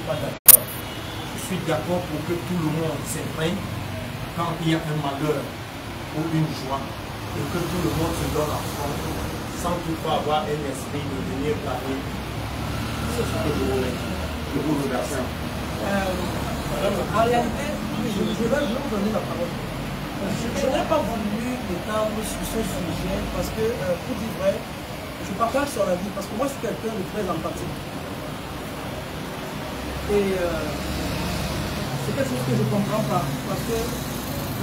pas d'accord. Je suis d'accord pour que tout le monde s'imprègne quand il y a un malheur ou une joie et que tout le monde se donne à fond sans toutefois avoir un esprit de venir parler. C'est ce que je vous remercie. En réalité, je vais vous donner la parole. Je n'ai pas voulu m'étendre sur ce sujet parce que, pour dire vrai, je partage son avis parce que moi je suis quelqu'un de très empathique. Et c'est quelque chose que je ne comprends pas parce que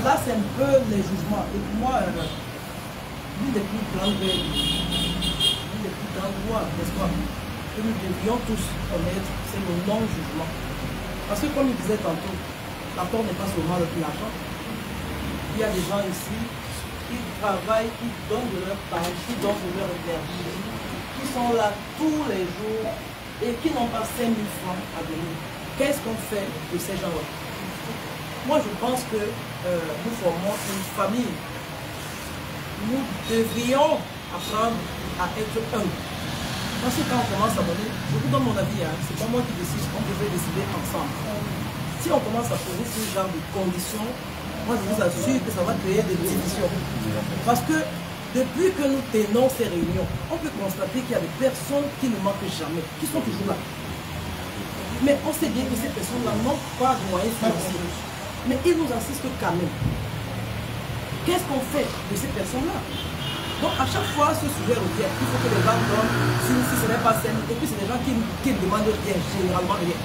là c'est un peu les jugements. Et pour moi, l'une des plus grandes règles, l'une des plus grandes lois, n'est-ce pas, que nous devions tous connaître, c'est le non-jugement. Parce que comme il disait tantôt, l'accord n'est pas seulement le l'argent. Il y a des gens ici qui travaillent, qui donnent de leur temps, qui donnent de leur énergie, qui sont là tous les jours et qui n'ont pas 5 000 francs à donner. Qu'est-ce qu'on fait de ces gens-là? Moi, je pense que nous formons une famille. Nous devrions apprendre à être humbles. Parce que quand on commence à donner, je vous donne mon avis, hein, c'est pas moi qui décide, on devrait décider ensemble. Si on commence à poser ce genre de conditions, moi je vous assure que ça va créer des divisions. Parce que depuis que nous tenons ces réunions, on peut constater qu'il y a des personnes qui ne manquent jamais, qui sont toujours là. Mais on sait bien que ces personnes-là n'ont pas de moyens financiers. Mais ils nous assistent quand même. Qu'est-ce qu'on fait de ces personnes-là? Donc à chaque fois ce sujet revient, il faut que les gens donnent, si ce n'est pas simple, et puis c'est des gens qui ne demandent rien, généralement rien.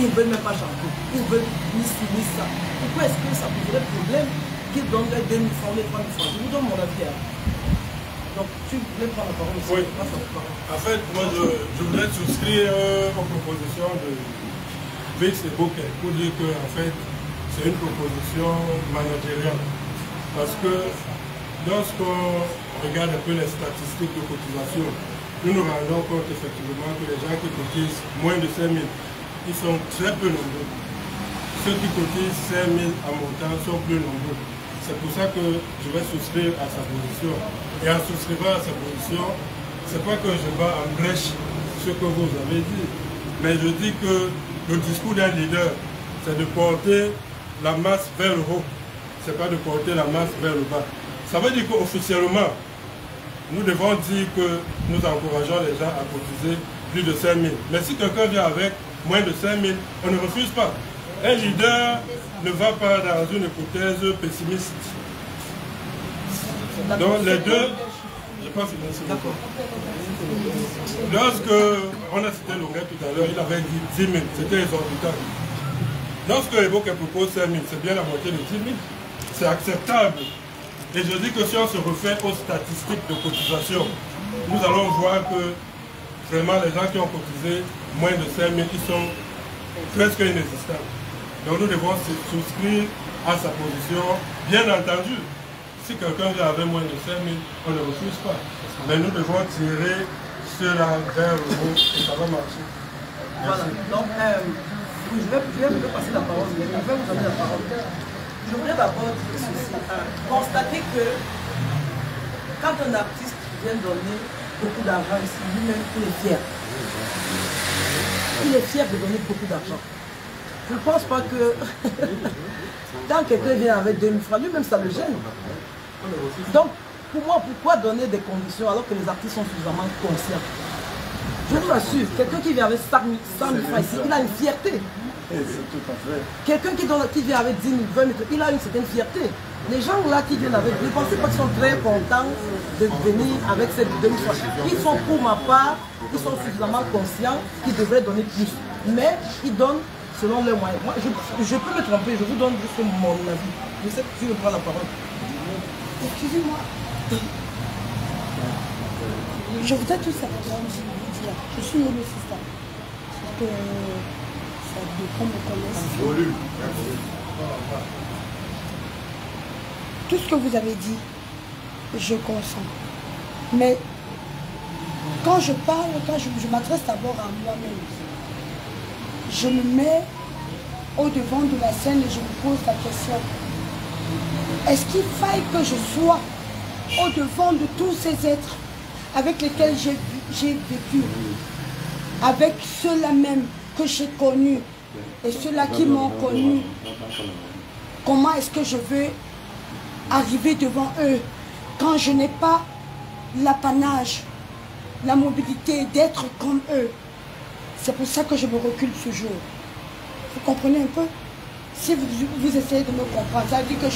Ils ne veulent même pas chanter, ils veulent ni ci ni ça. Pourquoi est-ce que ça poserait problème qu'ils donnent les 2 000 francs, les 3 000 francs? Je vous donne mon avis. Donc tu voulais prendre la parole aussi? Oui. En fait, moi je voudrais souscrire aux propositions de Vix et Bokeh pour dire que en fait c'est une proposition managériale. Parce que lorsqu'on regarde un peu les statistiques de cotisation, nous nous rendons compte effectivement que les gens qui cotisent moins de 5 000, ils sont très peu nombreux. Ceux qui cotisent 5 000 en montant sont plus nombreux. C'est pour ça que je vais souscrire à sa position. Et en souscrivant à sa position, c'est pas que je vais en brèche ce que vous avez dit, mais je dis que le discours d'un leader, c'est de porter la masse vers le haut, c'est pas de porter la masse vers le bas. Ça veut dire qu'officiellement, nous devons dire que nous encourageons les gens à cotiser plus de 5 000. Mais si quelqu'un vient avec moins de 5 000, on ne refuse pas. Un leader ne va pas dans une hypothèse pessimiste. Donc les deux, je pense que c'est d'accord. Lorsque on a cité Longuet tout à l'heure, il avait dit 10 000, c'était exorbitant. Lorsque Eboke propose 5 000, c'est bien la moitié de 10 000. C'est acceptable. Et je dis que si on se refait aux statistiques de cotisation, nous allons voir que vraiment les gens qui ont cotisé moins de 5 000, ils sont presque inexistants. Donc nous devons souscrire à sa position. Bien entendu, si quelqu'un vient avec moins de 5 000, on ne refuse pas. Mais nous devons tirer cela vers le haut et ça va marcher. Voilà. Donc, je vais vous passer la parole. Je vais vous donner la parole. Je voudrais d'abord dire ceci. Constater que quand un artiste vient donner beaucoup d'argent ici, lui-même, il est fier. Il est fier de donner beaucoup d'argent. Je ne pense pas que quand quelqu'un vient avec 2 000 francs, lui-même ça le gêne. Donc, pour moi, pourquoi donner des conditions alors que les artistes sont suffisamment conscients? Je vous assure, quelqu'un qui vient avec 100 000 francs ici, il a une fierté. Quelqu'un qui vient avec 10 000, 20 000, il a une certaine fierté. Les gens là qui viennent avec, je ne pense pas qu'ils sont très contents de venir avec ces 2 000 francs. Ils sont, pour ma part, ils sont suffisamment conscients qu'ils devraient donner plus. Mais ils donnent selon leurs moyens. Moi, je peux me tromper, je vous donne juste mon avis. Je sais que tu me prends la parole. Excusez-moi. Je voudrais tout simplement vous dire, je suis nécessaire. Parce que ça dépend de connaissance. Tout ce que vous avez dit, je consens. Mais quand je parle, quand je m'adresse d'abord à moi-même, je me mets au devant de la scène et je me pose la question. Est-ce qu'il faille que je sois au devant de tous ces êtres avec lesquels j'ai vécu, avec ceux-là même que j'ai connus et ceux-là qui m'ont connu, comment est-ce que je veux arriver devant eux quand je n'ai pas l'apanage, la mobilité d'être comme eux? C'est pour ça que je me recule toujours. Vous comprenez un peu? Si vous essayez de me comprendre, ça veut dire que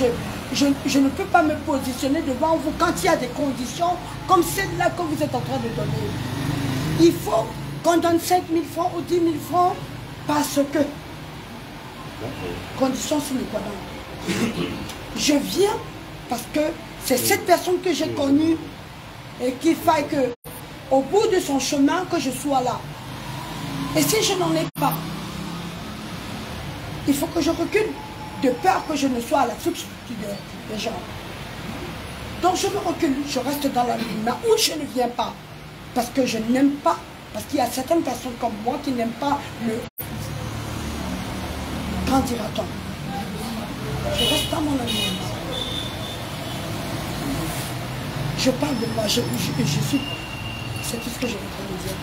je ne peux pas me positionner devant vous quand il y a des conditions comme celle-là que vous êtes en train de donner. Il faut qu'on donne 5 000 francs ou 10 000 francs parce que, condition sine qua non. Je viens parce que c'est cette personne que j'ai connue et qu'il faille que, au bout de son chemin, que je sois là. Et si je n'en ai pas, il faut que je recule de peur que je ne sois à la suite des gens. Donc je me recule, je reste dans la lumière où je ne viens pas. Parce que je n'aime pas, parce qu'il y a certaines personnes comme moi qui n'aiment pas le... Qu'en dira-t-on? Je reste dans mon lumière. Je parle de moi, je suis... C'est tout ce que je voudrais vous dire.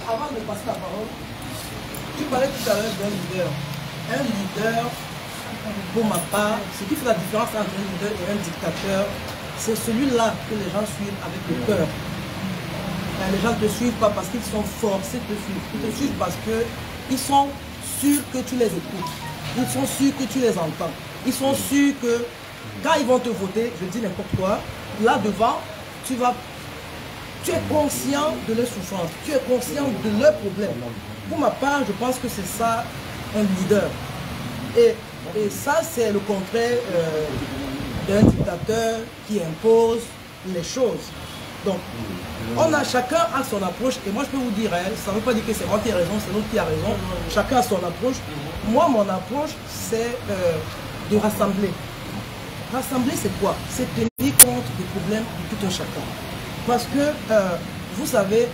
Avant de passer la parole, tu parlais tout à l'heure d'un leader. Un leader, pour ma part, ce qui fait la différence entre un leader et un dictateur, c'est celui-là que les gens suivent avec le cœur. Les gens ne te suivent pas parce qu'ils sont forcés de te suivre. Ils te suivent parce qu'ils sont sûrs que tu les écoutes. Ils sont sûrs que tu les entends. Ils sont sûrs que quand ils vont te voter, je dis n'importe quoi, là devant, tu es conscient de leurs souffrances, tu es conscient de leurs problèmes. Pour ma part, je pense que c'est ça un leader. Et ça, c'est le contraire d'un dictateur qui impose les choses. Donc, chacun a son approche. Et moi, je peux vous dire, ça ne veut pas dire que c'est moi qui ai raison, c'est l'autre qui a raison. Chacun a son approche. Moi, mon approche, c'est de rassembler. Rassembler, c'est quoi? C'est tenir compte des problèmes de tout un chacun. Parce que, vous savez,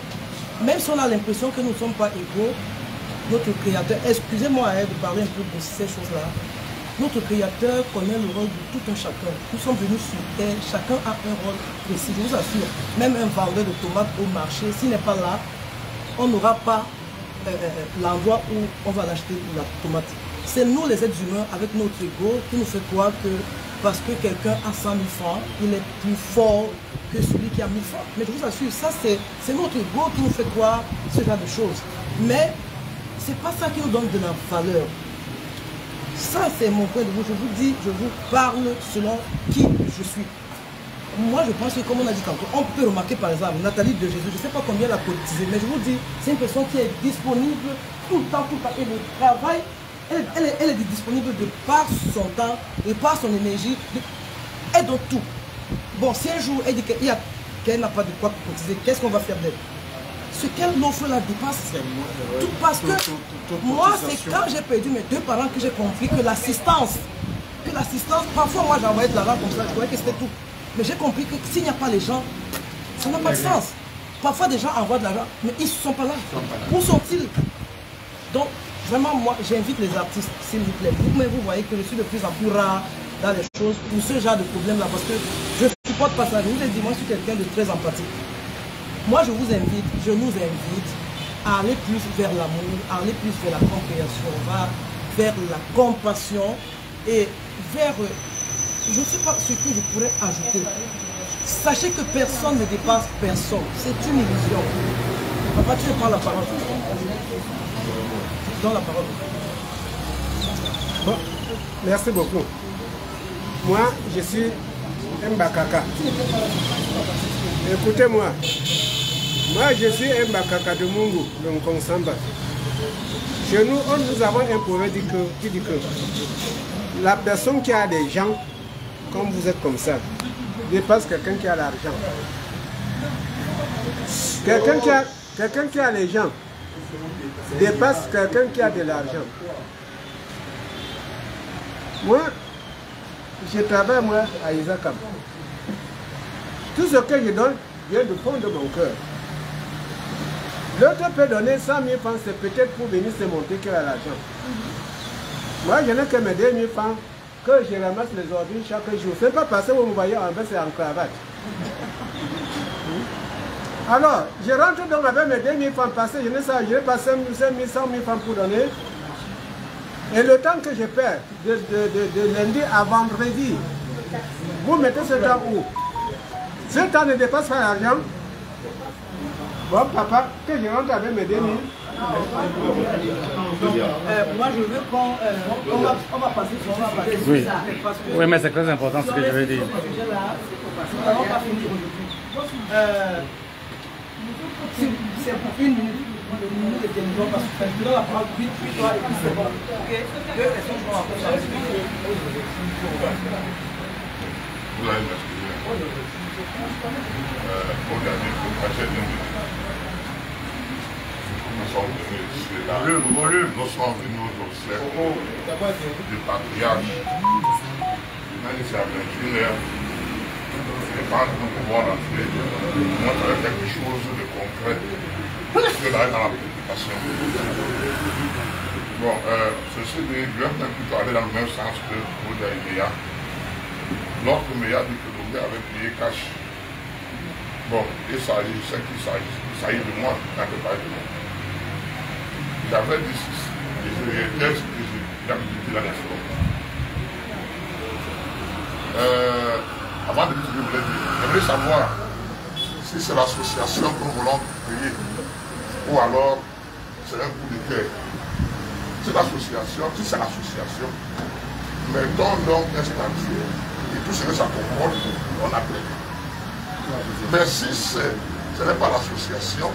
même si on a l'impression que nous ne sommes pas égaux, notre Créateur, excusez-moi de parler un peu de ces choses-là, notre Créateur connaît le rôle de tout un chacun. Nous sommes venus sur terre, chacun a un rôle précis. Je vous assure, même un vendeur de tomates au marché, s'il n'est pas là, on n'aura pas l'endroit où on va l'acheter la tomate. C'est nous les êtres humains, avec notre ego, qui nous fait croire que parce que quelqu'un a 100 000 francs, il est plus fort que celui qui a 1000 francs. Mais je vous assure, ça c'est notre ego qui nous fait croire ce genre de choses. Mais c'est pas ça qui nous donne de la valeur. Ça, c'est mon point de vue. Je vous dis, je vous parle selon qui je suis. Moi, je pense que, comme on a dit tantôt, on peut remarquer par exemple Nathalie de Jésus, je ne sais pas combien elle a cotisé, mais je vous dis, c'est une personne qui est disponible tout le temps, et le travail, elle est disponible de par son temps, de par son énergie, et de tout. Bon, si un jour elle dit qu'elle n'a pas de quoi cotiser, qu'est-ce qu'on va faire d'elle? Ce qu'elle offre la dépense, tout parce que moi, c'est quand j'ai perdu mes deux parents que j'ai compris que l'assistance, parfois moi j'envoyais de l'argent comme ça, je croyais que c'était tout. Mais j'ai compris que s'il n'y a pas les gens, ça n'a pas de sens. Parfois des gens envoient de l'argent, mais ils ne sont pas là. Où sont-ils? Donc, vraiment, moi, j'invite les artistes, s'il vous plaît. Mais vous voyez que je suis de plus en plus rare dans les choses pour ce genre de problème-là, parce que je ne supporte pas ça. Je vous ai dit, moi, je suis quelqu'un de très empathique. Moi, je nous invite à aller plus vers l'amour, à aller plus vers la compréhension, vers la compassion et vers, je ne sais pas ce que je pourrais ajouter. Sachez que personne ne dépasse personne. C'est une illusion. Papa, tu prends la parole. Donne la parole. Bon, merci beaucoup. Moi, je suis Mbakaka. Écoutez-moi. Moi, je suis Mbakaka de Mungu, de Nkonsamba. Chez nous, nous avons un proverbe qui dit que la personne qui a des gens, comme vous êtes comme ça, dépasse quelqu'un qui a l'argent. Quelqu'un qui a les gens dépasse quelqu'un qui a de l'argent. Moi, je travaille moi à Isakam. Tout ce que je donne vient du fond de mon cœur. L'autre peut donner 100 000 francs, c'est peut-être pour venir se montrer qu'il a l'argent. Moi, je n'ai que mes 2 000 francs que je ramasse les ordures chaque jour. Ce n'est pas parce que vous me voyez en bas, c'est en cravate. Alors, je rentre donc avec mes 2 000 francs passés, je n'ai pas 5 000, 100 000 francs pour donner. Et le temps que je perds de lundi à vendredi, vous mettez ce temps où? Ce temps ne dépasse pas l'argent. Bon, papa, que je rentre avec mes 2000. Moi, je veux qu'on va passer sur Oui. parce que Oui, mais c'est très important ce que je veux dire. Nous n'allons pas finir aujourd'hui. C'est pour une minute de télévision parce que tu dois apprendre vite, puis toi, et puis c'est bon. Ok? Deux questions, je vais apprendre ça. Vous allez m'excuser. Au dernier coup, nous sommes venus ici, là. Nous sommes venus aux obsèques du patriarche. Même si c'est à 21h, je pense que nous pouvons rentrer, montrer quelque chose de concret. Que là, dans la prédication. Bon, ceci dit, je vais plutôt aller dans le même sens que Oda et Méa. Lorsque Méa dit que l'Oda avait payé cash, bon, il s'agit de moi, quand je parle de moi. J'avais dit ceci, et je texte que j'avais dit la dernière fois. Avant de dire ce que je voulais dire, j'aimerais savoir si c'est l'association que nous voulons payer ou alors c'est un coup de cœur. C'est l'association, si c'est l'association, mettons donc un statut et tout ce que ça comporte, on appelle. Mais si ce n'est pas l'association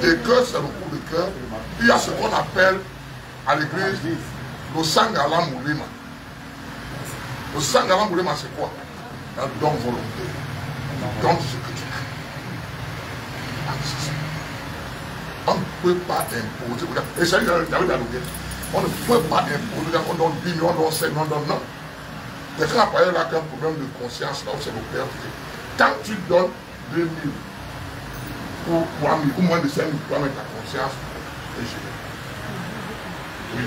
et que c'est le coup de cœur, il y a ce qu'on appelle à l'église le Sangala Moulema. Le Sangala Moulema, c'est quoi? Un don volontaire, un don de ce que tu as. On ne peut pas imposer. Et ça, on ne peut pas imposer. On donne 10 000, on donne 5 000, on donne non. Quelqu'un a parlé là qu'un problème de conscience, là où c'est le père. Quand tu donnes 2 000 ou 3 000 ou moins de 5 000, tu vas mettre ta conscience et je vais. Oui.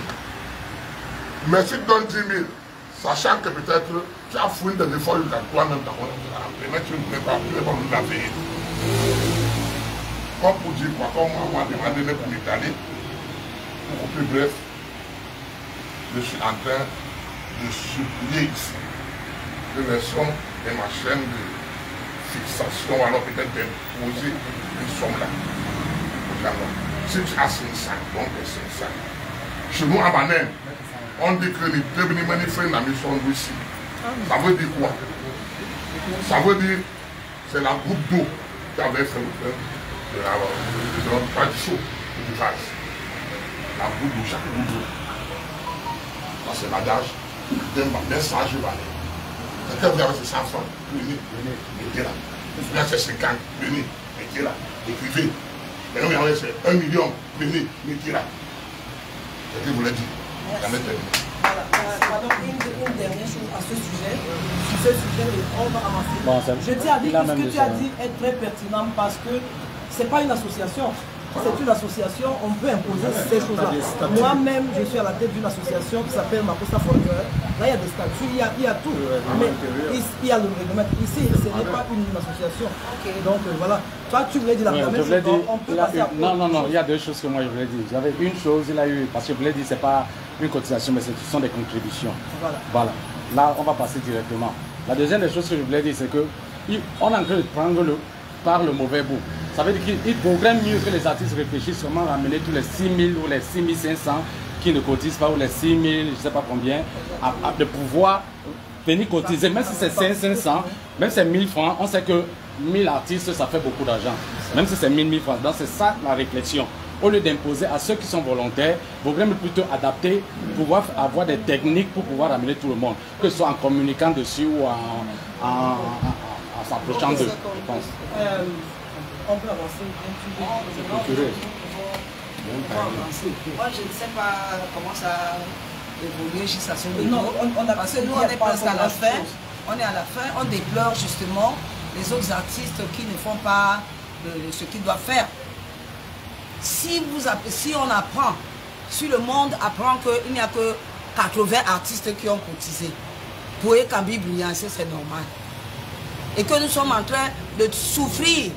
Mais si tu donnes 10 000, sachant que peut-être tu as fouillé des efforts jusqu'à toi-même, ta conscience, mais tu ne peux pas nous la payer. Comme pour dire quoi, comme on m'a demandé pour m'étaler, beaucoup plus bref, je suis en train de supplier ici que les sommes de ma chaîne de fixation, alors peut-être d'imposer une somme là. Si tu as 500, donc 500. Chez nous, à Manem, on dit que les deux manifestants dans la mission ici. Ça veut dire quoi? Ça veut dire c'est la goutte d'eau qui avait fait le frère. Pas du chaud, du gaz. La goutte d'eau, chaque goutte d'eau. Ça c'est l'adage d'un sage valet. Quelqu'un vient avec ses 100 francs, venez, mettez là. Vous venez avec ses 50, venez, mettez là. Écrivez. Maintenant, il y a 1 million, venez, mettez là. C'est ce que vous voulez dire. Pardon, une dernière chose à ce sujet. Sur ce sujet, on va avancer. Je tiens à dire que ce que tu as dit est très pertinent parce que ce n'est pas une association. C'est une association, on peut imposer ces choses-là. Moi-même, je suis à la tête d'une association qui s'appelle Makosa Forever. Là, il y a des statuts, il y a tout. Mais il y a le règlement. Ici, ce n'est pas une association. Donc voilà. Toi, tu voulais dire la même chose. On peut passer à... Non, il y a deux choses que moi je voulais dire. J'avais une chose, il a eu, parce que je voulais dire, ce n'est pas une cotisation, mais ce sont des contributions. Voilà. Là, on va passer directement. La deuxième des choses que je voulais dire, c'est qu'on est en train de prendre par le mauvais bout. Ça veut dire qu'il vaudrait mieux que les artistes réfléchissent comment ramener tous les 6 000 ou les 6 500 qui ne cotisent pas, ou les 6 000, je ne sais pas combien, de pouvoir venir cotiser. Même si c'est 500, même si c'est 1000 francs, on sait que 1000 artistes, ça fait beaucoup d'argent. Même si c'est 1000 francs. Donc c'est ça la réflexion. Au lieu d'imposer à ceux qui sont volontaires, il vaudrait plutôt adapter, pouvoir avoir des techniques pour pouvoir ramener tout le monde. Que ce soit en communiquant dessus ou en s'approchant d'eux, je pense. On peut avancer. Moi, je ne sais pas comment ça évolue jusqu'à ce niveau. Non, parce que nous, on est presque à la fin. On est à la fin. On déplore justement les autres artistes qui ne font pas ce qu'ils doivent faire. Si on apprend, si le monde apprend qu'il n'y a que 80 artistes qui ont cotisé, pour Kambi Bouyanse, c'est normal. Et que nous sommes en train de souffrir.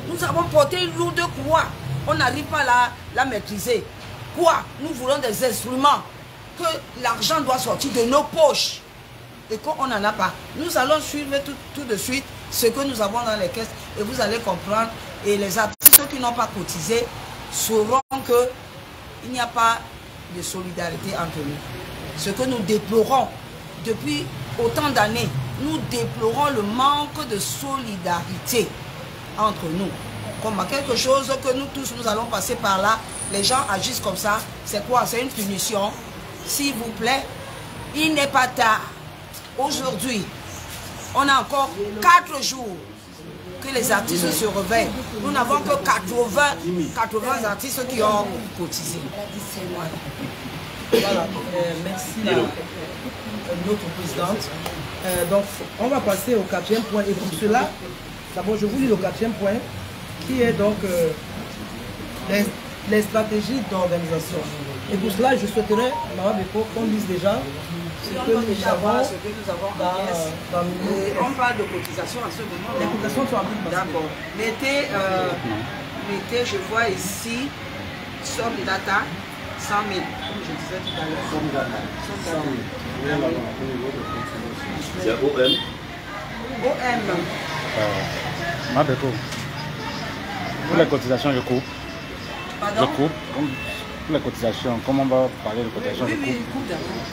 Nous avons porté une lourde croix. On n'arrive pas à la maîtriser. Quoi? Nous voulons des instruments. que l'argent doit sortir de nos poches et qu'on n'en a pas. Nous allons suivre tout de suite ce que nous avons dans les caisses et vous allez comprendre. Et les artistes qui n'ont pas cotisé sauront qu'il n'y a pas de solidarité entre nous. Ce que nous déplorons depuis autant d'années, nous déplorons le manque de solidarité entre nous. Comme à quelque chose que nous tous, nous allons passer par là, les gens agissent comme ça. C'est quoi? C'est une punition. S'il vous plaît, il n'est pas tard. Aujourd'hui, on a encore 4 jours que les artistes se réveillent. Nous n'avons que 80 artistes qui ont cotisé. Voilà, merci notre présidente. Donc, on va passer au 4e point. Et pour cela, d'abord, je vous lis le 4e point, qui est donc les stratégies d'organisation. Et pour cela, je souhaiterais, Mme Beko, qu'on lise déjà ce que nous avons dans on parle de cotisation à ce moment. Les cotisations sont en train de passer. D'accord. Mettez, je vois ici, somme data, 100 000, comme je disais tout à l'heure. C'est OM. Ma Beko. Pour les cotisations, je coupe. Pardon? Je coupe. Pour les cotisations, comment on va parler de cotisations, je coupe. Oui, coupe d'abord.